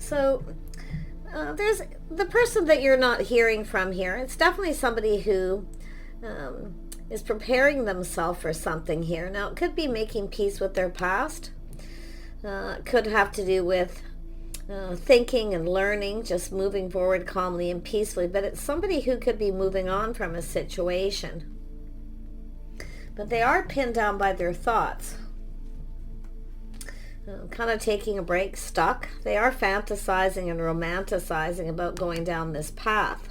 So there's the person that you're not hearing from here. It's definitely somebody who is preparing themselves for something here. Now, it could be making peace with their past. It could have to do with thinking and learning, just moving forward calmly and peacefully. But it's somebody who could be moving on from a situation. But they are pinned down by their thoughts. Kind of taking a break, stuck. They are fantasizing and romanticizing about going down this path.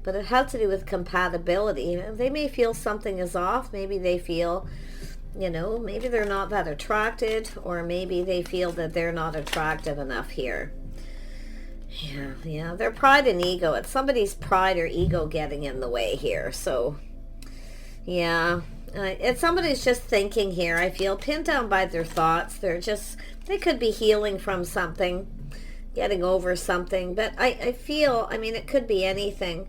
But it has to do with compatibility. They may feel something is off. Maybe they feel, maybe they're not that attracted, or maybe they feel that they're not attractive enough here. Yeah, their pride and ego. It's somebody's pride or ego getting in the way here. So, yeah. It's somebody who's just thinking here. I feel pinned down by their thoughts. They could be healing from something, getting over something. But I feel, it could be anything.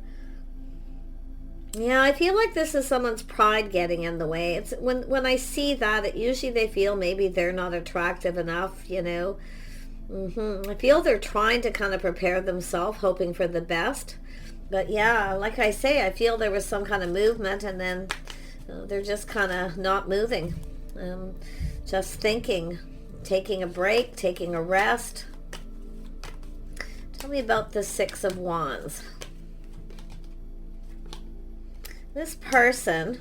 Yeah, I feel like this is someone's pride getting in the way. It's when I see that, usually they feel maybe they're not attractive enough, I feel they're trying to kind of prepare themselves, hoping for the best. But yeah, like I say, I feel there was some kind of movement, and then they're just kind of not moving, just thinking, taking a break, taking a rest. Tell me about the Six of Wands. This person,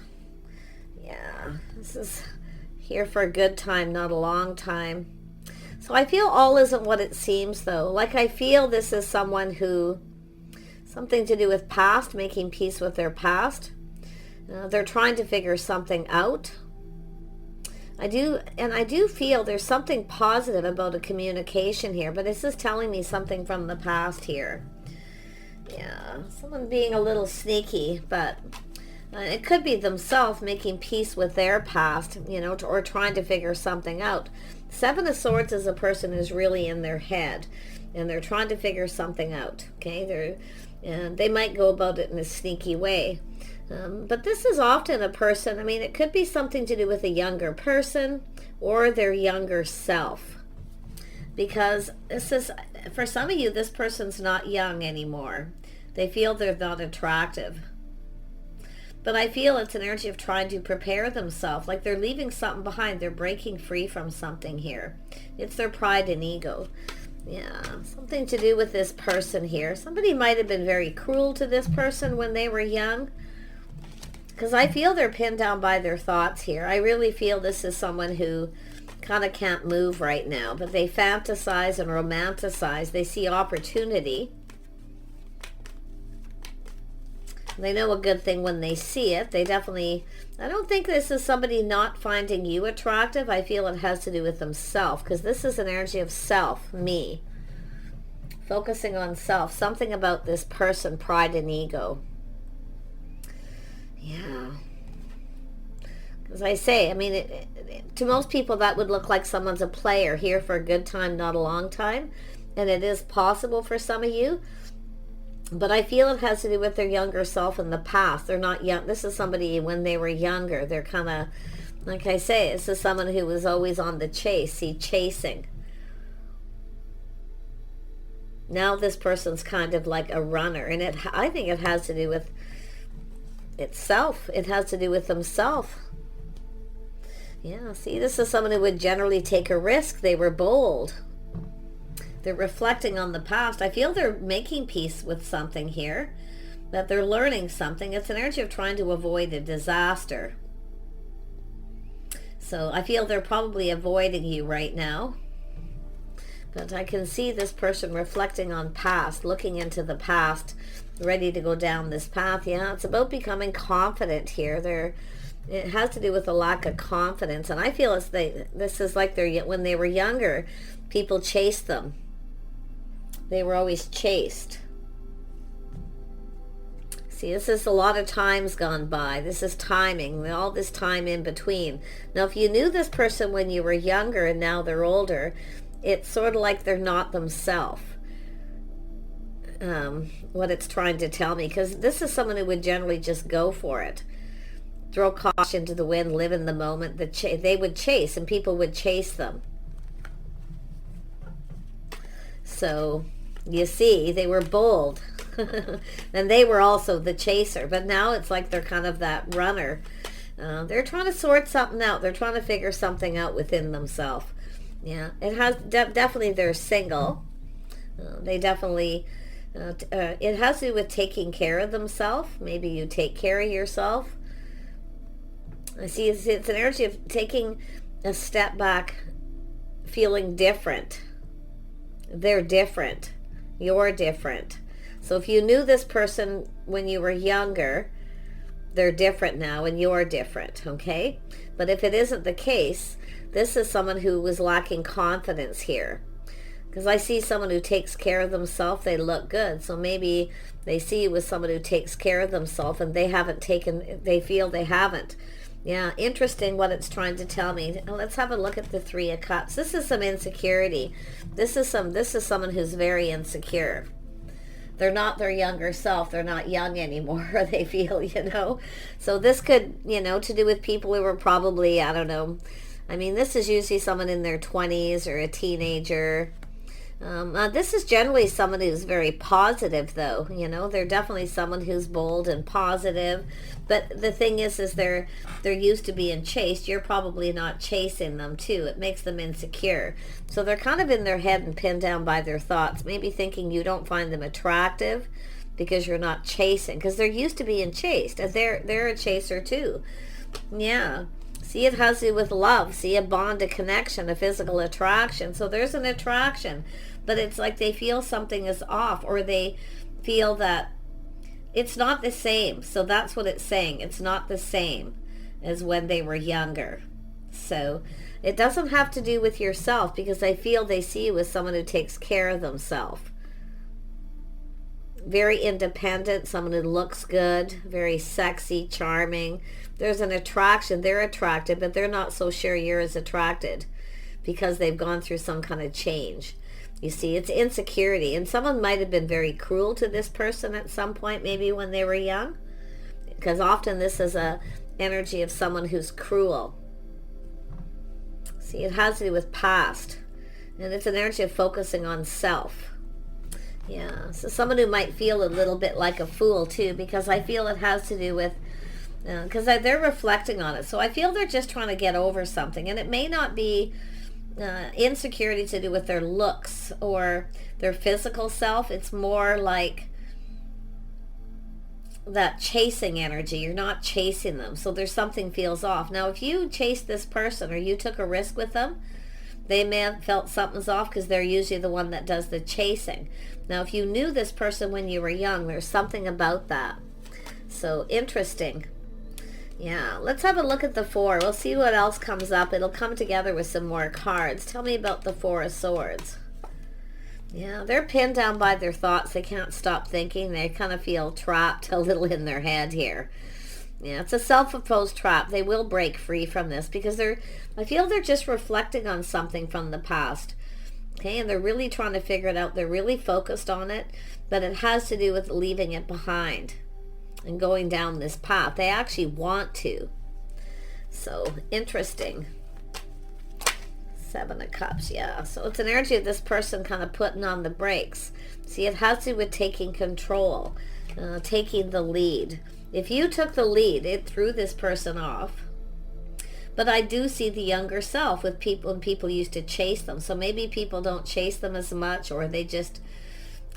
this is here for a good time, not a long time. So I feel all isn't what it seems, though. Like, I feel this is someone who, something to do with past, making peace with their past. They're trying to figure something out. I do feel there's something positive about a communication here, but this is telling me something from the past here. Yeah, someone being a little sneaky, but it could be themselves making peace with their past, or trying to figure something out. Seven of Swords is a person who's really in their head, and they're trying to figure something out. Okay, they might go about it in a sneaky way. But this is often a person, it could be something to do with a younger person or their younger self. Because this is, for some of you, this person's not young anymore. They feel they're not attractive. But I feel it's an energy of trying to prepare themselves, like they're leaving something behind. They're breaking free from something here. It's their pride and ego. Yeah, something to do with this person here. Somebody might have been very cruel to this person when they were young. Because I feel they're pinned down by their thoughts here. I really feel this is someone who kind of can't move right now. But they fantasize and romanticize. They see opportunity. They know a good thing when they see it. They definitely... I don't think this is somebody not finding you attractive. I feel it has to do with themselves. Because this is an energy of self, me. Focusing on self. Something about this person, pride and ego. Yeah. As I say, to most people that would look like someone's a player, here for a good time, not a long time. And it is possible for some of you. But I feel it has to do with their younger self in the past. They're not young. This is somebody when they were younger. They're kind of, like I say, this is someone who was always on the chase. See, chasing. Now this person's kind of like a runner. And I think it has to do with itself. It has to do with themselves. Yeah, see, this is someone who would generally take a risk. They were bold. They're reflecting on the past. I feel they're making peace with something here, that they're learning something. It's an energy of trying to avoid a disaster. So I feel they're probably avoiding you right now. But I can see this person reflecting on past, looking into the past, ready to go down this path. Yeah, it's about becoming confident here. It has to do with a lack of confidence. And I feel this is like when they were younger, people chased them. They were always chased. See, this is a lot of times gone by. This is timing, all this time in between. Now, if you knew this person when you were younger and now they're older, it's sort of like they're not themselves. What it's trying to tell me. Because this is someone who would generally just go for it. Throw caution to the wind, live in the moment. They would chase and people would chase them. So you see, they were bold. And they were also the chaser, but now it's like they're kind of that runner. They're trying to sort something out. They're trying to figure something out within themselves. Yeah, it has definitely they're single. They definitely, it has to do with taking care of themselves. Maybe you take care of yourself. I see it's an energy of taking a step back, feeling different. They're different. You're different. So if you knew this person when you were younger, they're different now and you're different, okay? But if it isn't the case, this is someone who was lacking confidence here. Because I see someone who takes care of themselves, they look good. So maybe they see you as someone who takes care of themselves and they feel they haven't. Yeah, interesting what it's trying to tell me. Now, let's have a look at the Three of Cups. This is some insecurity. This is someone who's very insecure. They're not their younger self. They're not young anymore, they feel, So this could, to do with people who were probably, I don't know. I mean, this is usually someone in their 20s or a teenager. This is generally someone who's very positive, though. They're definitely someone who's bold and positive. But the thing is they're used to being chased. You're probably not chasing them, too. It makes them insecure. So they're kind of in their head and pinned down by their thoughts, maybe thinking you don't find them attractive because you're not chasing. Because they're used to being chased. They're a chaser, too. Yeah. See, it has to do with love. See, a bond, a connection, a physical attraction. So there's an attraction, but it's like they feel something is off, or they feel that it's not the same. So that's what it's saying. It's not the same as when they were younger. So it doesn't have to do with yourself, because I feel they see you as someone who takes care of themselves. Very independent, someone who looks good, very sexy, charming. There's an attraction. They're attracted, but they're not so sure you're as attracted because they've gone through some kind of change. You see, it's insecurity. And someone might have been very cruel to this person at some point, maybe when they were young. Because often this is a energy of someone who's cruel. See, it has to do with past. And it's an energy of focusing on self. Yeah, so someone who might feel a little bit like a fool, too, because I feel it has to do with, because they're reflecting on it. So I feel they're just trying to get over something. And it may not be insecurity to do with their looks or their physical self. It's more like that chasing energy. You're not chasing them. So there's something feels off. Now, if you chased this person or you took a risk with them, they may have felt something's off because they're usually the one that does the chasing. Now, if you knew this person when you were young, there's something about that. So, interesting. Yeah, let's have a look at the Four. We'll see what else comes up. It'll come together with some more cards. Tell me about the Four of Swords. Yeah, they're pinned down by their thoughts. They can't stop thinking. They kind of feel trapped a little in their head here. Yeah, it's a self-imposed trap. They will break free from this because I feel they're just reflecting on something from the past. Okay, and they're really trying to figure it out. They're really focused on it, but it has to do with leaving it behind and going down this path. They actually want to. So, interesting. Seven of Cups, yeah. So it's an energy of this person kind of putting on the brakes. See, it has to do with taking control, taking the lead. If you took the lead, it threw this person off. But I do see the younger self with people, and people used to chase them. So maybe people don't chase them as much, or they just,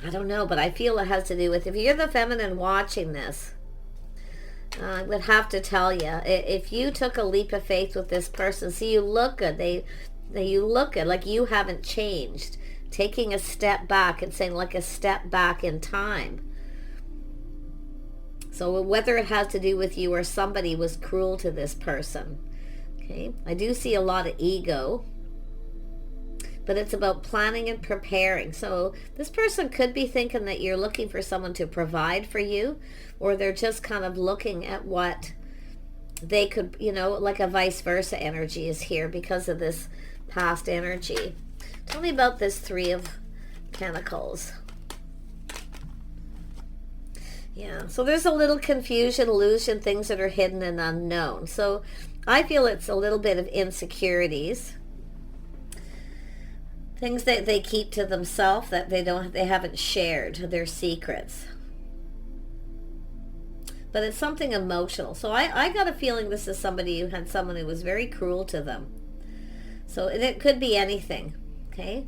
I don't know. But I feel it has to do with, if you're the feminine watching this, I would have to tell you, if you took a leap of faith with this person, see, you look good. You look good, like you haven't changed. Taking a step back and saying like a step back in time. So whether it has to do with you or somebody was cruel to this person. Okay, I do see a lot of ego, but it's about planning and preparing. So this person could be thinking that you're looking for someone to provide for you, or they're just kind of looking at what they could, like a vice versa energy is here because of this past energy. Tell me about this Three of Pentacles. Yeah, so there's a little confusion, illusion, things that are hidden and unknown. So I feel it's a little bit of insecurities. Things that they keep to themselves, that they haven't shared their secrets. But it's something emotional. So I got a feeling this is somebody who had someone who was very cruel to them. So it could be anything, okay?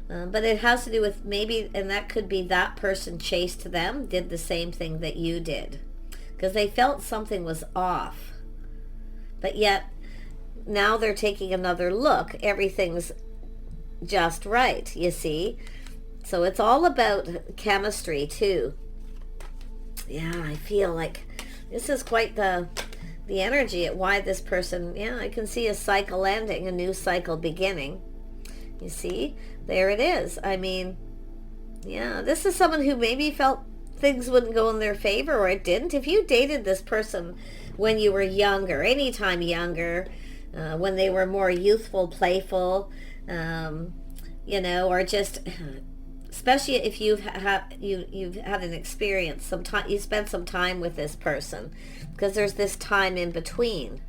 But it has to do with maybe, and that could be that person chased them, did the same thing that you did. Because they felt something was off. But yet, now they're taking another look. Everything's just right, you see? So it's all about chemistry, too. Yeah, I feel like this is quite the energy at why this person, yeah, I can see a cycle ending, a new cycle beginning. You see? There it is. I mean, yeah, this is someone who maybe felt things wouldn't go in their favor, or it didn't. If you dated this person when you were younger, anytime younger, when they were more youthful, playful, you know, or just, especially if you've had an experience, some time, you spent some time with this person, because there's this time in between.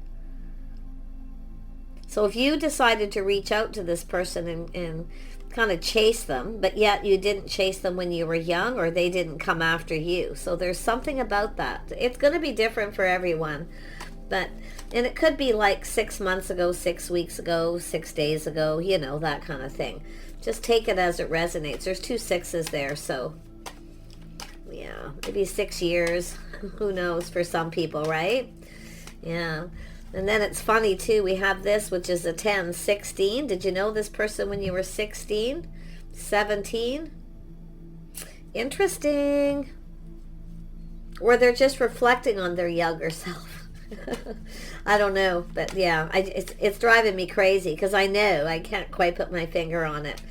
So if you decided to reach out to this person and kind of chase them, but yet you didn't chase them when you were young, or they didn't come after you. So there's something about that. It's going to be different for everyone. And it could be like 6 months ago, 6 weeks ago, 6 days ago, you know, that kind of thing. Just take it as it resonates. There's 2 6s there, so yeah, maybe 6 years. Who knows, for some people, right? Yeah. And then it's funny too, we have this, which is a 10, 16. Did you know this person when you were 16, 17? Interesting. Or they're just reflecting on their younger self. I don't know, but yeah, it's driving me crazy, because I know I can't quite put my finger on it.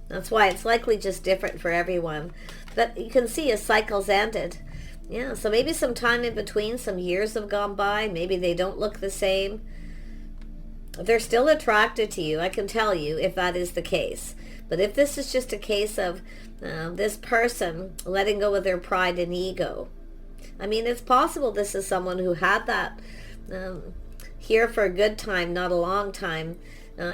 That's why it's likely just different for everyone. But you can see a cycle's ended. Yeah, so maybe some time in between, some years have gone by. Maybe they don't look the same. They're still attracted to you, I can tell you, if that is the case. But if this is just a case of this person letting go of their pride and ego, I mean, it's possible this is someone who had that here for a good time, not a long time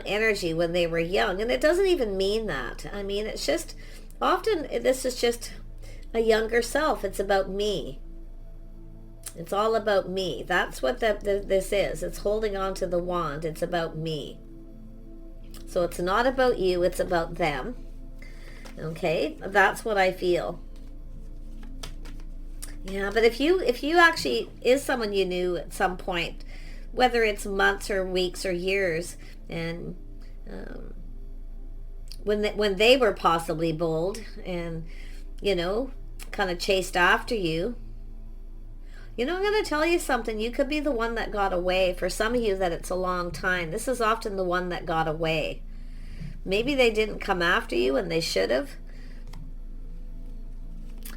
energy when they were young. And it doesn't even mean that. I mean, it's just, often this is just a younger self. It's about me. It's all about me. That's what this is. It's holding on to the wand. It's about me. So it's not about you. It's about them. Okay? That's what I feel. Yeah, but if you actually is someone you knew at some point, whether it's months or weeks or years, and when they were possibly bold and, you know, kind of chased after you, you know, I'm going to tell you something. You could be the one that got away. For some of you that it's a long time. This is often the one that got away. Maybe they didn't come after you and they should have.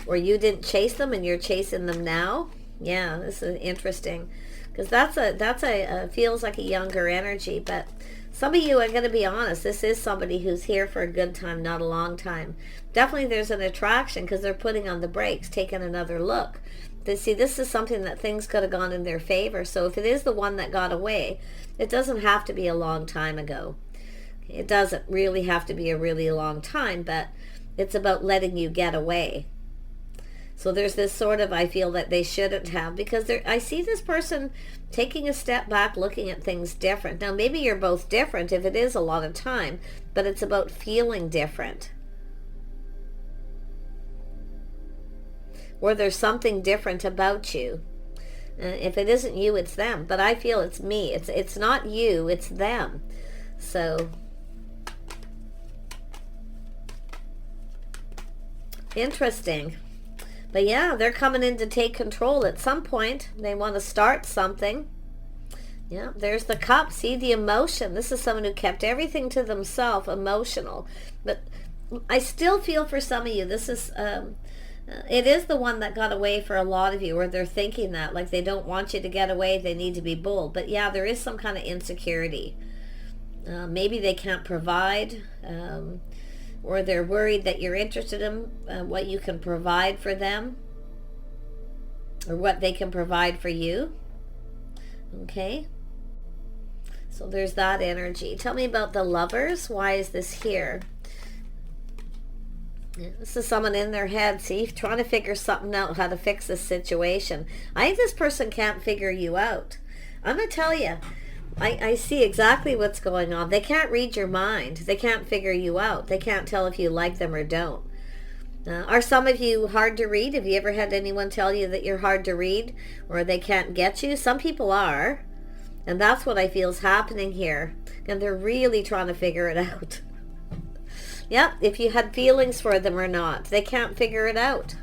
Or you didn't chase them and you're chasing them now. Yeah, this is interesting. Because that's a feels like a younger energy. But some of you, I'm going to be honest, this is somebody who's here for a good time, not a long time. Definitely there's an attraction, because they're putting on the brakes, taking another look. See, this is something that things could have gone in their favor. So if it is the one that got away, it doesn't have to be a long time ago. It doesn't really have to be a really long time, but it's about letting you get away. So there's this sort of, I feel that they shouldn't have, because I see this person taking a step back, looking at things different. Now, maybe you're both different if it is a lot of time, but it's about feeling different. Or there's something different about you. If it isn't you, it's them. But I feel it's me. It's not you, it's them. So, interesting. But yeah, they're coming in to take control at some point. They want to start something. Yeah, there's the cup. See the emotion. This is someone who kept everything to themselves, emotional. But I still feel for some of you, this is, it is the one that got away for a lot of you, or they're thinking that, like they don't want you to get away, they need to be bold. But yeah, there is some kind of insecurity. Maybe they can't provide, or they're worried that you're interested in what you can provide for them, or what they can provide for you. Okay, so there's that energy. Tell me about the Lovers. Why is this here? This is someone in their head, see, trying to figure something out, how to fix this situation. I think this person can't figure you out. I'm going to tell you, I see exactly what's going on. They can't read your mind. They can't figure you out. They can't tell if you like them or don't. Are some of you hard to read? Have you ever had anyone tell you that you're hard to read or they can't get you? Some people are. And that's what I feel is happening here. And they're really trying to figure it out. Yep, if you had feelings for them or not. They can't figure it out.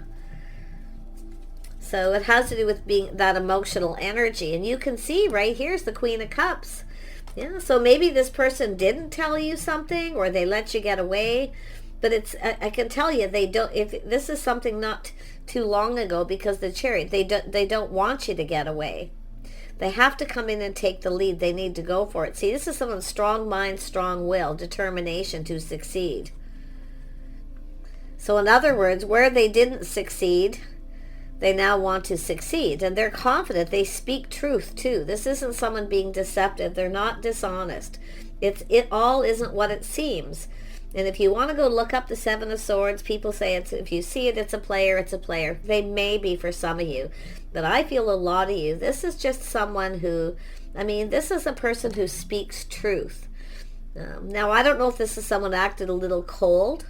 So it has to do with being that emotional energy. And you can see right here's the Queen of Cups. Yeah, so maybe this person didn't tell you something or they let you get away. But it's, I can tell you, they don't, if this is something not too long ago, because the Chariot, they don't want you to get away. They have to come in and take the lead. They need to go for it. See, this is someone's strong mind, strong will, determination to succeed. So in other words, where they didn't succeed, they now want to succeed. And they're confident. They speak truth too. This isn't someone being deceptive. They're not dishonest. It all isn't what it seems. And if you want to go look up the Seven of Swords, people say it's, if you see it, it's a player, it's a player. They may be for some of you. But I feel a lot of you, this is just someone who, I mean, this is a person who speaks truth. Now, I don't know if this is someone who acted a little cold.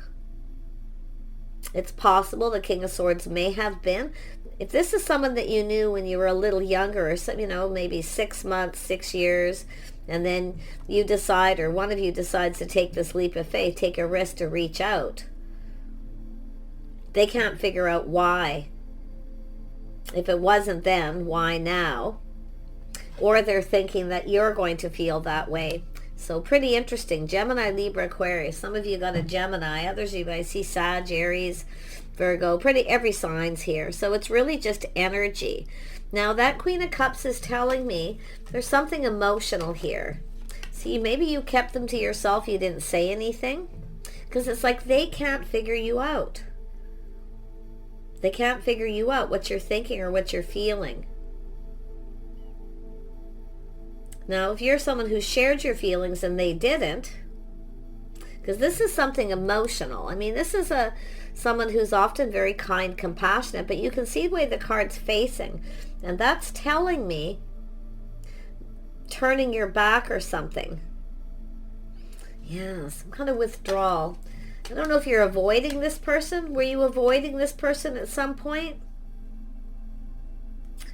It's possible the King of Swords may have been. If this is someone that you knew when you were a little younger, or some, you know, maybe 6 months, 6 years, and then you decide, or one of you decides to take this leap of faith, take a risk to reach out. They can't figure out why. If it wasn't then, why now? Or they're thinking that you're going to feel that way. So pretty interesting. Gemini, Libra, Aquarius. Some of you got a Gemini. Others of you, I see Sag, Aries, Virgo. Pretty every sign's here. So it's really just energy. Now that Queen of Cups is telling me there's something emotional here. See, maybe you kept them to yourself. You didn't say anything. Because it's like they can't figure you out. They can't figure you out, what you're thinking or what you're feeling. Now, if you're someone who shared your feelings and they didn't, because this is something emotional. I mean, this is someone who's often very kind, compassionate, but you can see the way the card's facing. And that's telling me turning your back or something. Yeah, some kind of withdrawal. I don't know if you're avoiding this person. Were you avoiding this person at some point?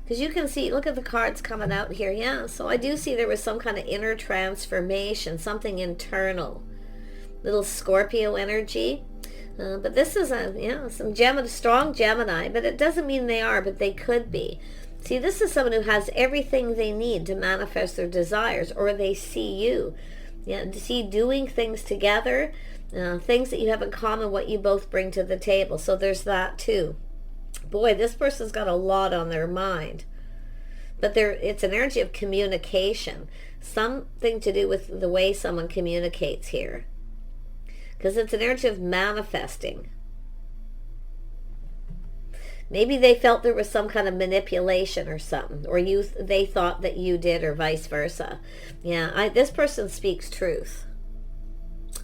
Because you can see, look at the cards coming out here. Yeah, so I do see there was some kind of inner transformation, something internal. Little Scorpio energy. But this is some strong Gemini, but it doesn't mean they are, but they could be. See, this is someone who has everything they need to manifest their desires, or they see you. Yeah, see doing things together, things that you have in common, what you both bring to the table. So there's that too. Boy, this person's got a lot on their mind. But it's an energy of communication. Something to do with the way someone communicates here. Because it's an energy of manifesting. Maybe they felt there was some kind of manipulation or something. Or they thought that you did, or vice versa. Yeah, this person speaks truth.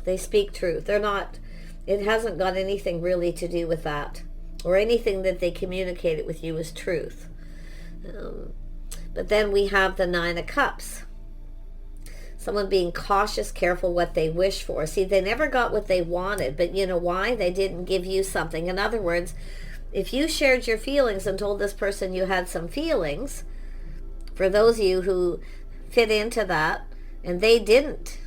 They speak truth. They're not, it hasn't got anything really to do with that. Or anything that they communicated with you is truth. But then we have the Nine of Cups. Someone being cautious, careful what they wish for. See, they never got what they wanted, but you know why? They didn't give you something. In other words, if you shared your feelings and told this person you had some feelings, for those of you who fit into that, and they didn't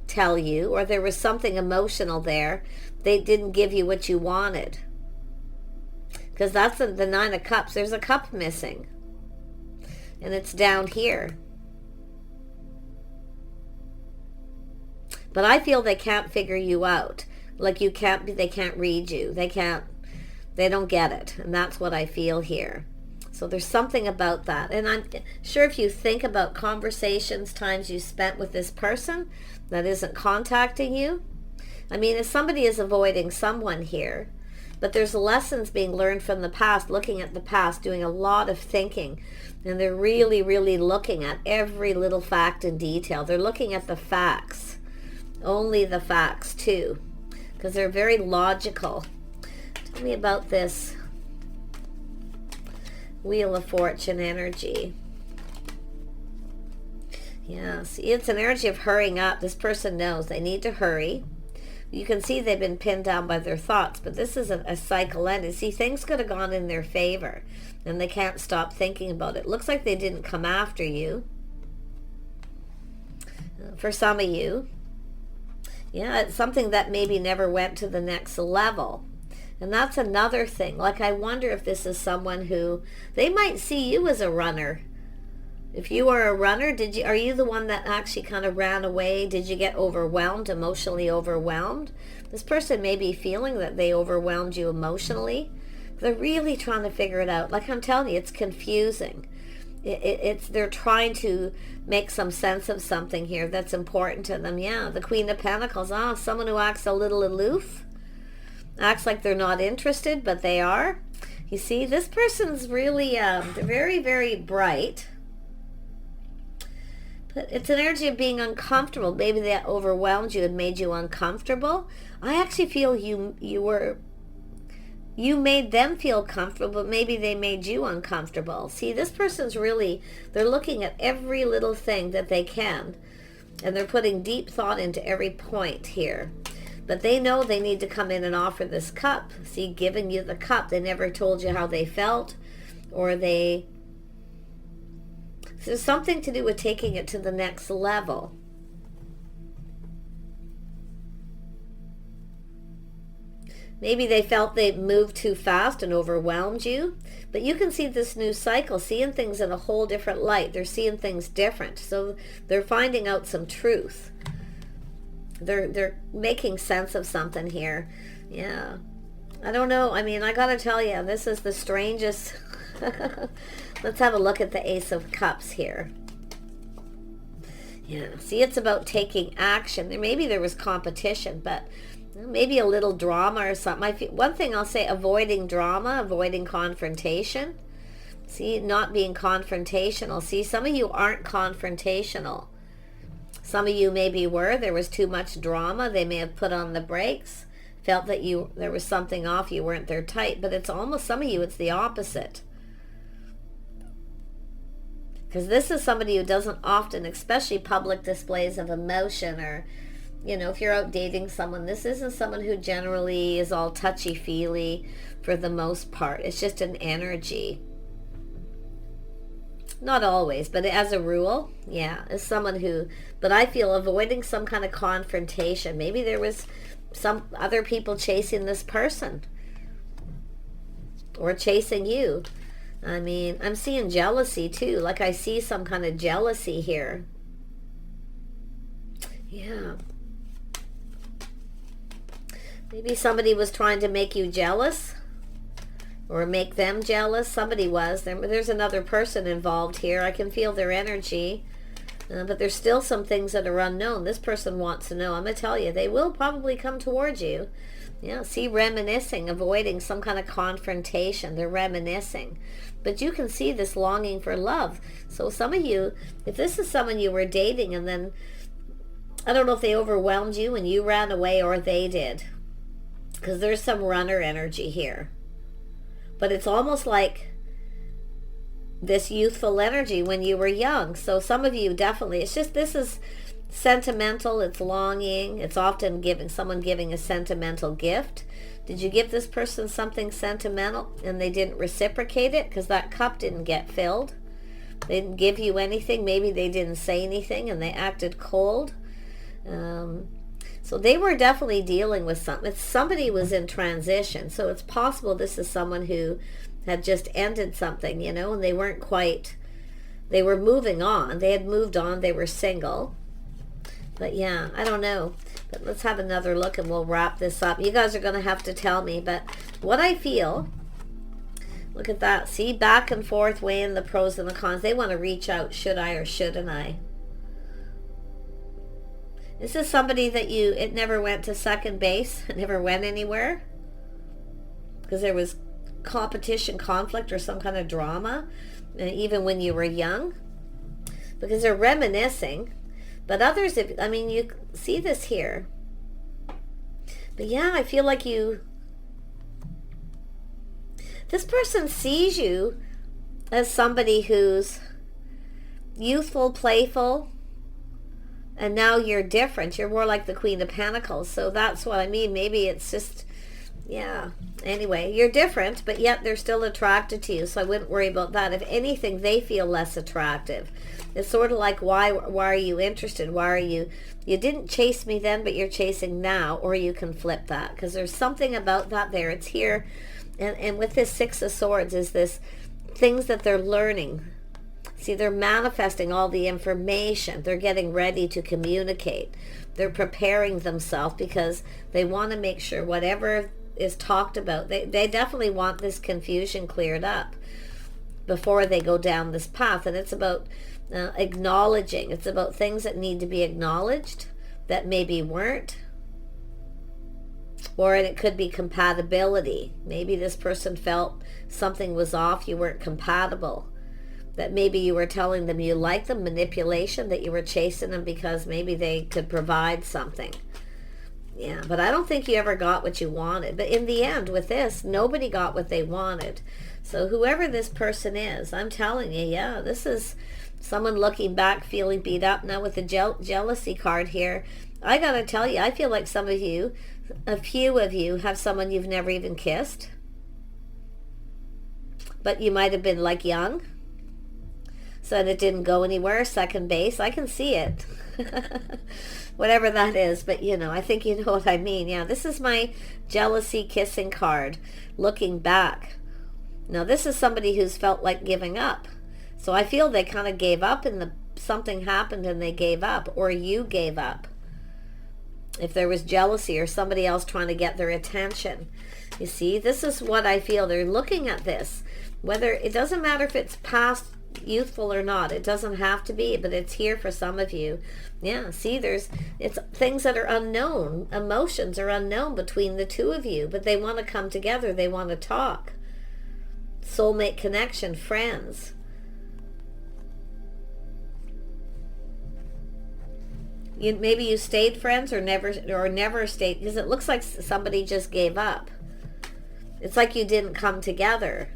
tell you, or there was something emotional there, they didn't give you what you wanted. Because that's the Nine of Cups. There's a cup missing. And it's down here. But I feel they can't figure you out. Like they can't read you. They don't get it. And that's what I feel here. So there's something about that. And I'm sure if you think about conversations, times you spent with this person that isn't contacting you. I mean, if somebody is avoiding someone here, but there's lessons being learned from the past, looking at the past, doing a lot of thinking. And they're really, really looking at every little fact and detail. They're looking at the facts. Only the facts, too. because they're very logical. Tell me about this Wheel of Fortune energy. Yeah, see, it's an energy of hurrying up. This person knows they need to hurry. You can see they've been pinned down by their thoughts, but this is a cycle ended. See, things could have gone in their favor, and they can't stop thinking about it. Looks like they didn't come after you. For some of you, yeah, it's something that maybe never went to the next level. And that's another thing. Like, I wonder if this is someone who, they might see you as a runner. If you are a runner, are you the one that actually kind of ran away? Did you get overwhelmed, emotionally overwhelmed? This person may be feeling that they overwhelmed you emotionally. They're really trying to figure it out. Like I'm telling you, it's confusing. They're trying to make some sense of something here that's important to them. Yeah, the Queen of Pentacles. Someone who acts a little aloof. Acts like they're not interested, but they are. You see, this person's really they're very, very bright. But it's an energy of being uncomfortable. Maybe that overwhelmed you and made you uncomfortable. I actually feel you made them feel comfortable, but maybe they made you uncomfortable. See, this person's really, they're looking at every little thing that they can, and they're putting deep thought into every point here. But they know they need to come in and offer this cup. See, giving you the cup. They never told you how they felt, or there's something to do with taking it to the next level. Maybe they felt they moved too fast and overwhelmed you. But you can see this new cycle, seeing things in a whole different light. They're seeing things different. So they're finding out some truth. They're making sense of something here. Yeah. I don't know. I mean, I gotta tell you, this is the strangest... Let's have a look at the Ace of Cups here. Yeah, see, it's about taking action. Maybe there was competition, but maybe a little drama or something. One thing I'll say, avoiding drama, avoiding confrontation. See, not being confrontational. See, some of you aren't confrontational. Some of you maybe were. There was too much drama. They may have put on the brakes. Felt that there was something off. You weren't there tight. But it's almost, some of you, it's the opposite. Because this is somebody who doesn't often, especially public displays of emotion, or, you know, if you're out dating someone, this isn't someone who generally is all touchy-feely for the most part. It's just an energy. Not always, but as a rule, yeah, is someone who, but I feel avoiding some kind of confrontation. Maybe there was some other people chasing this person or chasing you. I mean, I'm seeing jealousy too. Like I see some kind of jealousy here. Yeah. Maybe somebody was trying to make you jealous or make them jealous. Somebody was. There's another person involved here. I can feel their energy. But there's still some things that are unknown. This person wants to know. I'm going to tell you, they will probably come towards you. Yeah, see, reminiscing, avoiding some kind of confrontation. They're reminiscing. But you can see this longing for love. So some of you, if this is someone you were dating and then, I don't know if they overwhelmed you and you ran away or they did. Because there's some runner energy here. But it's almost like this youthful energy when you were young. So some of you definitely, it's just, this is sentimental, it's longing, it's often someone giving a sentimental gift. Did you give this person something sentimental and they didn't reciprocate it because that cup didn't get filled? They didn't give you anything. Maybe they didn't say anything and they acted cold. So they were definitely dealing with something. Somebody was in transition. So it's possible this is someone who had just ended something, you know, and they weren't quite, they were moving on. They had moved on. They were single. But yeah, I don't know. But let's have another look and we'll wrap this up. You guys are going to have to tell me. But what I feel, look at that. See, back and forth, weighing the pros and the cons. They want to reach out. Should I or shouldn't I? This is somebody that it never went to second base. It never went anywhere. Because there was competition, conflict, or some kind of drama. Even when you were young. Because they're reminiscing. But others, you see this here. But yeah, I feel like this person sees you as somebody who's youthful, playful, and now you're different. You're more like the Queen of Pentacles. So that's what I mean. Maybe it's just, yeah. Anyway, you're different, but yet they're still attracted to you. So I wouldn't worry about that. If anything, they feel less attractive. It's sort of like, why are you interested? Why are you didn't chase me then, but you're chasing now. Or you can flip that, because there's something about that there. It's here. And with this Six of Swords is this things that they're learning. See, they're manifesting all the information. They're getting ready to communicate. They're preparing themselves because they want to make sure whatever is talked about, they definitely want this confusion cleared up before they go down this path. And it's about acknowledging. It's about things that need to be acknowledged that maybe weren't. Or it could be compatibility. Maybe this person felt something was off. You weren't compatible. That maybe you were telling them you liked them, manipulation, that you were chasing them because maybe they could provide something. Yeah, but I don't think you ever got what you wanted. But in the end, with this, nobody got what they wanted. So whoever this person is, I'm telling you, yeah, this is someone looking back, feeling beat up. Now with the jealousy card here, I got to tell you, I feel like some of you, a few of you, have someone you've never even kissed. But you might have been like young. So it didn't go anywhere, second base. I can see it. Whatever that is. But, you know, I think you know what I mean. Yeah, this is my jealousy kissing card. Looking back. Now, this is somebody who's felt like giving up. So I feel they kind of gave up and something happened and they gave up. Or you gave up. If there was jealousy or somebody else trying to get their attention. You see, this is what I feel. They're looking at this. Whether, it doesn't matter if it's past youthful or not, it doesn't have to be, but it's here for some of you. Yeah, see, it's things that are unknown. Emotions are unknown between the two of you, but they want to come together. They want to talk. Soulmate connection, friends. Maybe you stayed friends or never stayed, because it looks like somebody just gave up. It's like you didn't come together.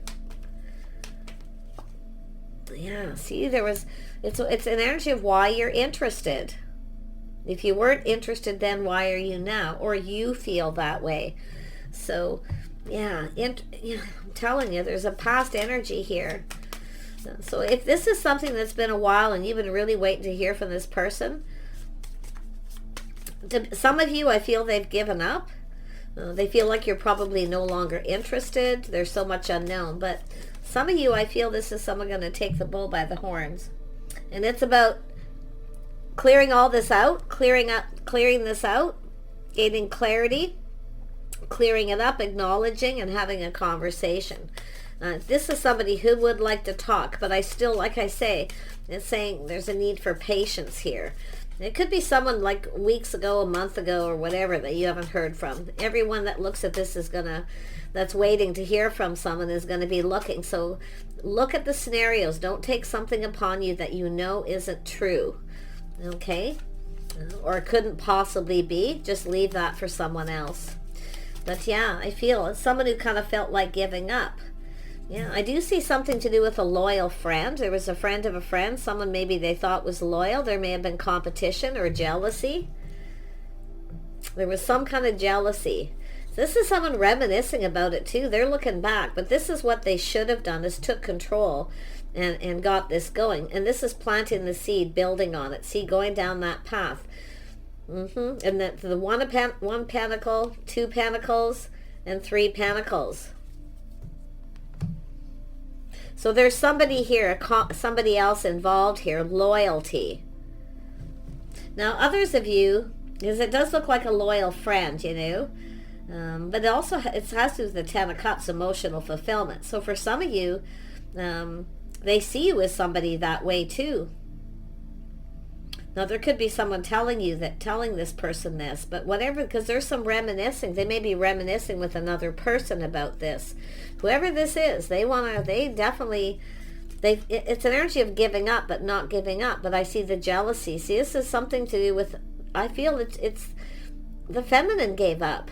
Yeah, see, it's an energy of why you're interested. If you weren't interested then, why are you now? Or you feel that way. So, yeah, I'm telling you, there's a past energy here. So if this is something that's been a while and you've been really waiting to hear from this person, some of you, I feel they've given up. They feel like you're probably no longer interested. There's so much unknown, but some of you, I feel this is someone going to take the bull by the horns. And it's about clearing all this out, clearing this out, gaining clarity, clearing it up, acknowledging, and having a conversation. This is somebody who would like to talk, but I still, like I say, it's saying there's a need for patience here. It could be someone like weeks ago, a month ago, or whatever that you haven't heard from. Everyone that looks at this that's waiting to hear from someone is going to be looking. So look at the scenarios. Don't take something upon you that you know isn't true. Okay? Or couldn't possibly be. Just leave that for someone else. But yeah, I feel it's someone who kind of felt like giving up. Yeah, I do see something to do with a loyal friend. There was a friend of a friend. Someone maybe they thought was loyal. There may have been competition or jealousy. There was some kind of jealousy. This is someone reminiscing about it too. They're looking back. But this is what they should have done, is took control and got this going. And this is planting the seed, building on it. See, going down that path. And the one pentacle, two pentacles, and three pentacles. So there's somebody here, somebody else involved here, loyalty. Now others of you, because it does look like a loyal friend, you know, but it has to do with the Ten of Cups, emotional fulfillment. So for some of you, they see you as somebody that way too. Now there could be someone telling this person this, but whatever, because there's some reminiscing. They may be reminiscing with another person about this. Whoever this is, it's an energy of giving up, but not giving up. But I see the jealousy. See, this is something to do with, I feel it's the feminine gave up.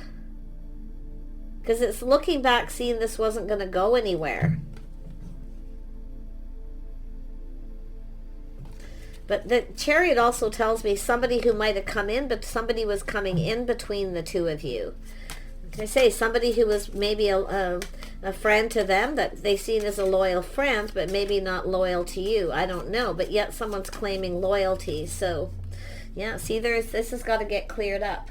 Because it's looking back, seeing this wasn't going to go anywhere. But the Chariot also tells me somebody who might have come in, but somebody was coming in between the two of you. Like I say, somebody who was maybe a friend to them, that they seen as a loyal friend, but maybe not loyal to you. I don't know. But yet someone's claiming loyalty. So, yeah, see, this has got to get cleared up.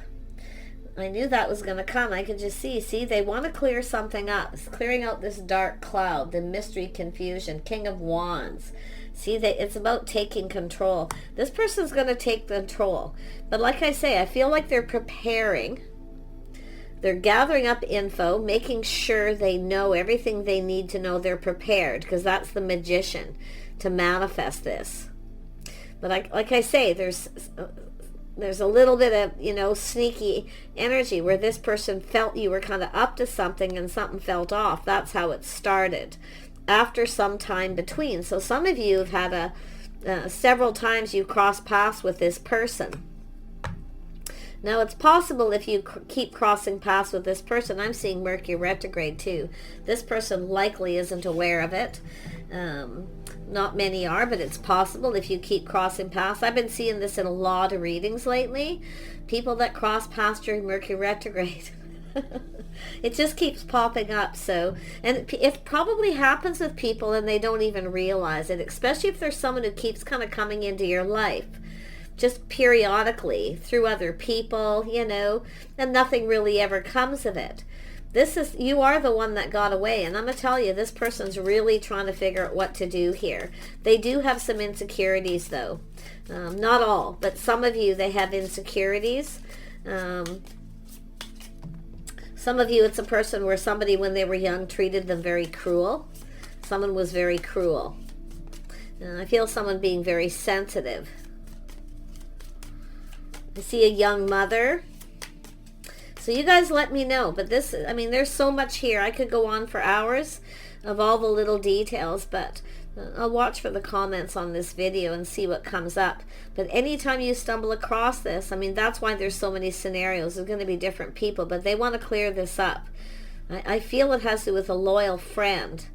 I knew that was going to come. I could just see, they want to clear something up. It's clearing out this dark cloud, the mystery, confusion, King of Wands. See, it's about taking control. This person's going to take control. But like I say, I feel like they're preparing. They're gathering up info, making sure they know everything they need to know. They're prepared, because that's the magician, to manifest this. But like I say, there's a little bit of, sneaky energy where this person felt you were kind of up to something and something felt off. That's how it started, after some time between. So some of you have had several times you crossed paths with this person. Now, it's possible if you keep crossing paths with this person, I'm seeing Mercury retrograde too. This person likely isn't aware of it. Not many are, but it's possible if you keep crossing paths. I've been seeing this in a lot of readings lately. People that cross paths during Mercury retrograde. It just keeps popping up. So, and it probably happens with people and they don't even realize it, especially if there's someone who keeps kind of coming into your life just periodically through other people, and nothing really ever comes of it. You are the one that got away, and I'm going to tell you, this person's really trying to figure out what to do here. They do have some insecurities, though. Not all, but some of you, they have insecurities. Some of you, it's a person where somebody, when they were young, treated them very cruel. Someone was very cruel. I feel someone being very sensitive. I see a young mother. So you guys let me know. But there's so much here. I could go on for hours of all the little details, but I'll watch for the comments on this video and see what comes up. But anytime you stumble across this, that's why there's so many scenarios. There's going to be different people, but they want to clear this up. I feel it has to do with a loyal friend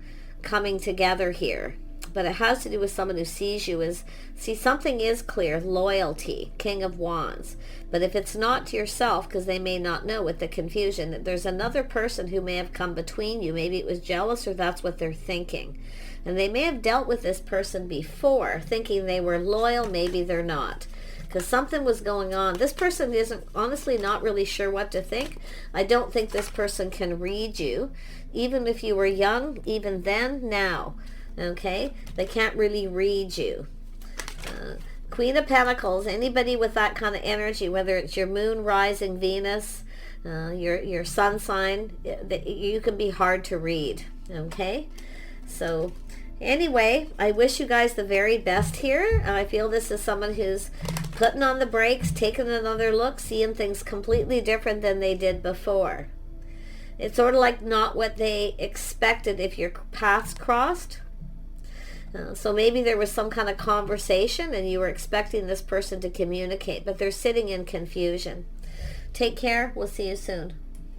coming together here. But it has to do with someone who sees you as, something is clear, loyalty, King of Wands. But if it's not to yourself, because they may not know with the confusion, there's another person who may have come between you. Maybe it was jealous, or that's what they're thinking. And they may have dealt with this person before, thinking they were loyal. Maybe they're not, because something was going on. This person isn't, honestly, not really sure what to think. I don't think this person can read you, even if you were young, even then, now. Okay, they can't really read you. Queen of Pentacles, anybody with that kind of energy, whether it's your moon, rising, Venus, your sun sign, you can be hard to read. Okay, so anyway, I wish you guys the very best here. I feel this is someone who's putting on the brakes, taking another look, seeing things completely different than they did before. It's sort of like not what they expected if your paths crossed. So maybe there was some kind of conversation and you were expecting this person to communicate, but they're sitting in confusion. Take care. We'll see you soon.